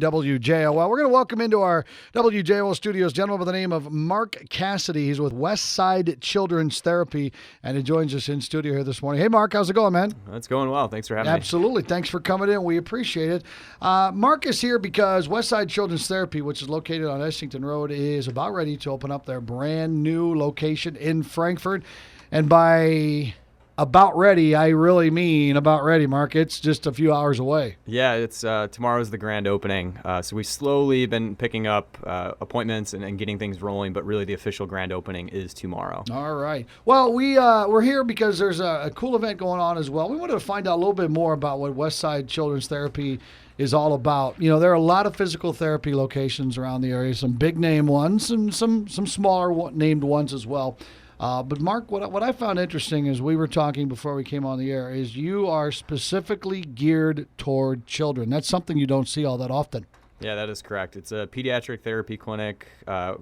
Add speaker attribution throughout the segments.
Speaker 1: WJL. Well, we're going to welcome into our WJL studios a gentleman by the name of Mark Cassidy. He's with Westside Children's Therapy, and he joins us in studio here this morning. Hey, Mark, how's it going, man?
Speaker 2: It's going well. Thanks for having me.
Speaker 1: Absolutely. Thanks for coming in. We appreciate it. Mark is here because Westside Children's Therapy, which is located on Essington Road, is about ready to open up their brand new location in Frankfort. And by about ready, I really mean about ready, Mark. It's just a few hours away.
Speaker 2: Yeah, it's tomorrow's the grand opening. So we've slowly been picking up appointments and getting things rolling, but really the official grand opening is tomorrow.
Speaker 1: All right. Well, we're here because there's a cool event going on as well. We wanted to find out a little bit more about what Westside Children's Therapy is all about. You know, there are a lot of physical therapy locations around the area, some big name ones and some smaller named ones as well. But Mark, what I found interesting as we were talking before we came on the air is you are specifically geared toward children. That's something you don't see all that often.
Speaker 2: Yeah, that is correct. It's a pediatric therapy clinic.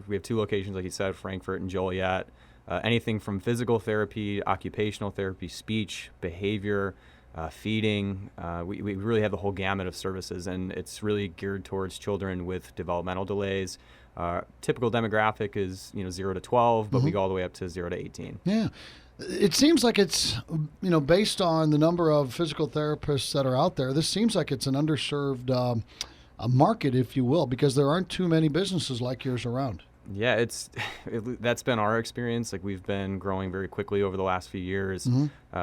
Speaker 2: We have two locations, like you said, Frankfort and Joliet. Anything from physical therapy, occupational therapy, speech, behavior, feeding. We really have the whole gamut of services, and it's really geared towards children with developmental delays. Typical demographic is 0 to 12, but we go all the way up to 0 to 18.
Speaker 1: Yeah. It seems like it's, based on the number of physical therapists that are out there, this seems like it's an underserved a market, if you will, because there aren't too many businesses like yours around.
Speaker 2: Yeah, that's been our experience. Like, we've been growing very quickly over the last few years,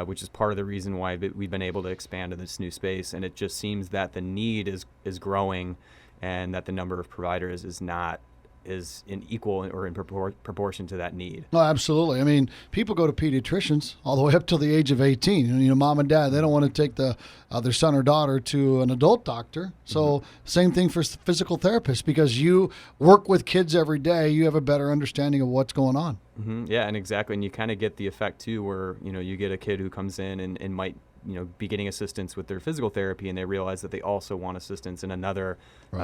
Speaker 2: which is part of the reason why we've been able to expand to this new space. And it just seems that the need is growing, and that the number of providers is in equal or in proportion to that need.
Speaker 1: No, absolutely. I mean, people go to pediatricians all the way up till the age of 18. Mom and dad, they don't want to take their son or daughter to an adult doctor. So same thing for physical therapists, because you work with kids every day. You have a better understanding of what's going on.
Speaker 2: Yeah, and exactly. And you kind of get the effect too, where, you get a kid who comes in and might be getting assistance with their physical therapy, and they realize that they also want assistance in another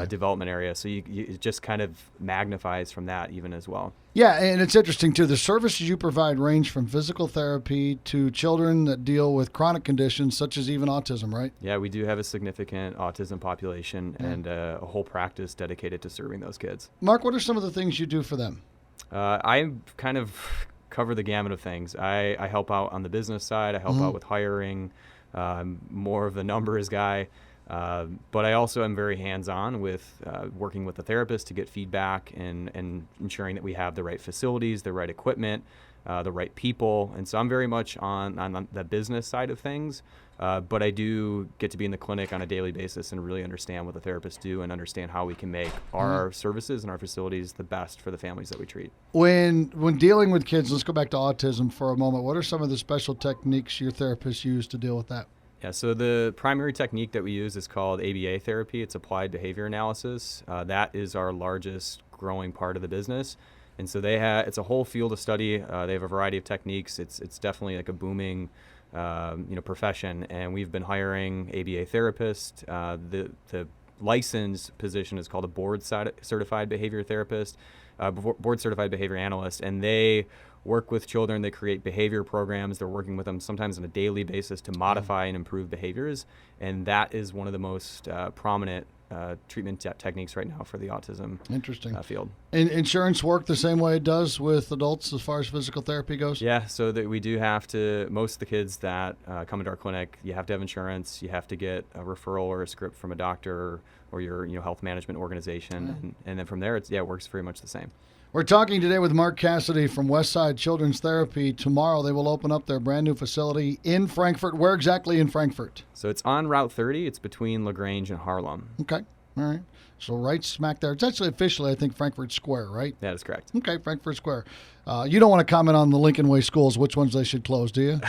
Speaker 2: development area. So it just kind of magnifies from that even as well.
Speaker 1: Yeah, and it's interesting too. The services you provide range from physical therapy to children that deal with chronic conditions such as even autism, right?
Speaker 2: Yeah, we do have a significant autism population and a whole practice dedicated to serving those kids.
Speaker 1: Mark, what are some of the things you do for them?
Speaker 2: I kind of cover the gamut of things. I help out on the business side. I help out with hiring. More of the numbers guy, but I also am very hands-on with working with the therapist to get feedback and ensuring that we have the right facilities, the right equipment, the right people. And so I'm very much on the business side of things, but I do get to be in the clinic on a daily basis and really understand what the therapists do and understand how we can make our services and our facilities the best for the families that we treat. When
Speaker 1: dealing with kids, let's go back to autism for a moment. What are some of the special techniques your therapists use to deal with that?
Speaker 2: Yeah, so the primary technique that we use is called ABA therapy. It's applied behavior analysis. That is our largest growing part of the business. And so it's a whole field of study. They have a variety of techniques. It's definitely like a booming profession, and we've been hiring ABA therapists. The licensed position is called a board-certified behavior therapist, board-certified behavior analyst, and they work with children. They create behavior programs. They're working with them sometimes on a daily basis to modify and improve behaviors, and that is one of the most prominent treatment techniques right now for the autism field.
Speaker 1: And insurance work the same way it does with adults as far as physical therapy goes?
Speaker 2: Yeah, so that we do have to, most of the kids that come into our clinic, you have to have insurance, you have to get a referral or a script from a doctor or your health management organization, and then from there, it works very much the same.
Speaker 1: We're talking today with Mark Cassidy from Westside Children's Therapy. Tomorrow they will open up their brand new facility in Frankfort. Where exactly in Frankfort?
Speaker 2: So it's on Route 30. It's between LaGrange and Harlem.
Speaker 1: Okay. All right. So right smack there. It's actually officially, I think, Frankfort Square, right?
Speaker 2: That is correct.
Speaker 1: Okay, Frankfort Square. You don't want to comment on the Lincoln Way schools, which ones they should close, do you?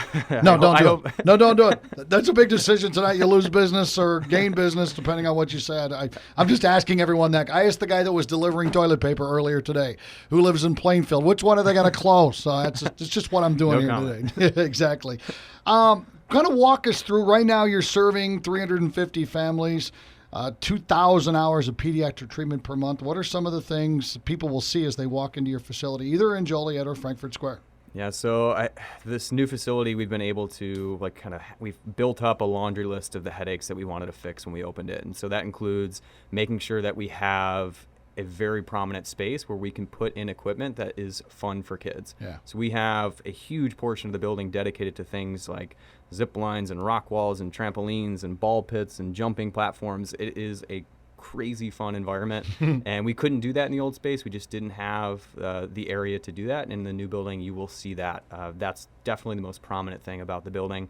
Speaker 1: No, don't do it. No, don't do it. That's a big decision tonight. You lose business or gain business, depending on what you said. I'm just asking everyone that. I asked the guy that was delivering toilet paper earlier today, who lives in Plainfield, which one are they going to close? It's just what I'm doing today. Exactly. Kind of walk us through. Right now you're serving 350 families. 2,000 hours of pediatric treatment per month. What are some of the things people will see as they walk into your facility, either in Joliet or Frankfort Square?
Speaker 2: Yeah, so this new facility, we've been able to we've built up a laundry list of the headaches that we wanted to fix when we opened it. And so that includes making sure that we have a very prominent space where we can put in equipment that is fun for kids.
Speaker 1: Yeah.
Speaker 2: So we have a huge portion of the building dedicated to things like zip lines and rock walls and trampolines and ball pits and jumping platforms. It is a crazy fun environment, and we couldn't do that in the old space. We just didn't have the area to do that. And in the new building, you will see that. That's definitely the most prominent thing about the building.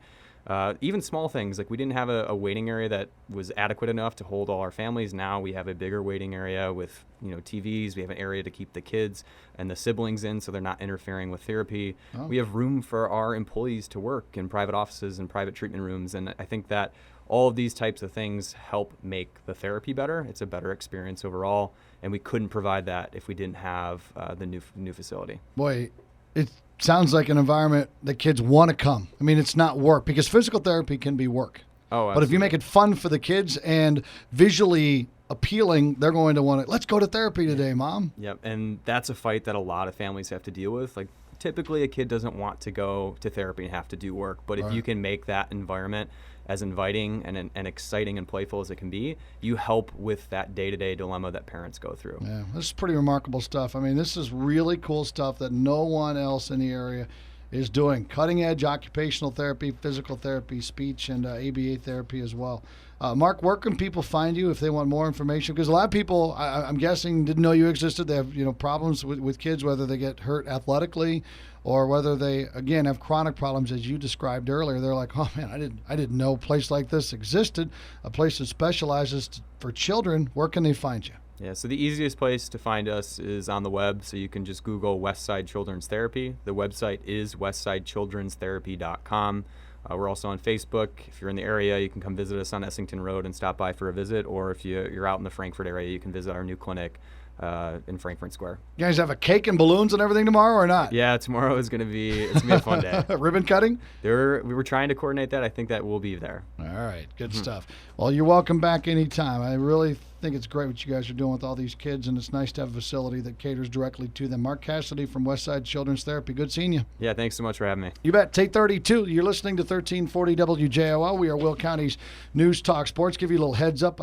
Speaker 2: Even small things, like we didn't have a waiting area that was adequate enough to hold all our families. Now we have a bigger waiting area with TVs. We have an area to keep the kids and the siblings in so they're not interfering with therapy. Oh. We have room for our employees to work in private offices and private treatment rooms. And I think that all of these types of things help make the therapy better. It's a better experience overall. And we couldn't provide that if we didn't have the new facility.
Speaker 1: Boy, it sounds like an environment that kids want to come. I mean, it's not work, because physical therapy can be work.
Speaker 2: Oh, absolutely.
Speaker 1: But if you make it fun for the kids and visually appealing, they're going to want to, let's go to therapy today, Mom.
Speaker 2: Yep, and that's a fight that a lot of families have to deal with. Like, typically a kid doesn't want to go to therapy and have to do work, but if you can make that environment as inviting and exciting and playful as it can be, you help with that day-to-day dilemma that parents go through.
Speaker 1: Yeah, this is pretty remarkable stuff. I mean, this is really cool stuff that no one else in the area is doing. Cutting-edge occupational therapy, physical therapy, speech, and ABA therapy as well. Mark, where can people find you if they want more information? Because a lot of people, I'm guessing, didn't know you existed. They have problems with kids, whether they get hurt athletically or whether they, again, have chronic problems, as you described earlier. They're like, oh, man, I didn't know a place like this existed, a place that specializes for children. Where can they find you?
Speaker 2: Yeah, so the easiest place to find us is on the web, so you can just Google Westside Children's Therapy. The website is westsidechildrenstherapy.com. We're also on Facebook. If you're in the area, you can come visit us on Essington Road and stop by for a visit, or if you're out in the Frankfort area, you can visit our new clinic in Frankfort Square.
Speaker 1: You guys have a cake and balloons and everything tomorrow, or not?
Speaker 2: Yeah, tomorrow is gonna be a fun day.
Speaker 1: Ribbon cutting?
Speaker 2: We were trying to coordinate that. I think that will be there.
Speaker 1: All right, good stuff. Well, you're welcome back anytime. I really think it's great what you guys are doing with all these kids, and it's nice to have a facility that caters directly to them. Mark Cassidy from Westside Children's Therapy. Good seeing you.
Speaker 2: Yeah, thanks so much for having me.
Speaker 1: You bet. Take 32. You're listening to 1340 WJOL. We are Will County's News Talk Sports. Give you a little heads up.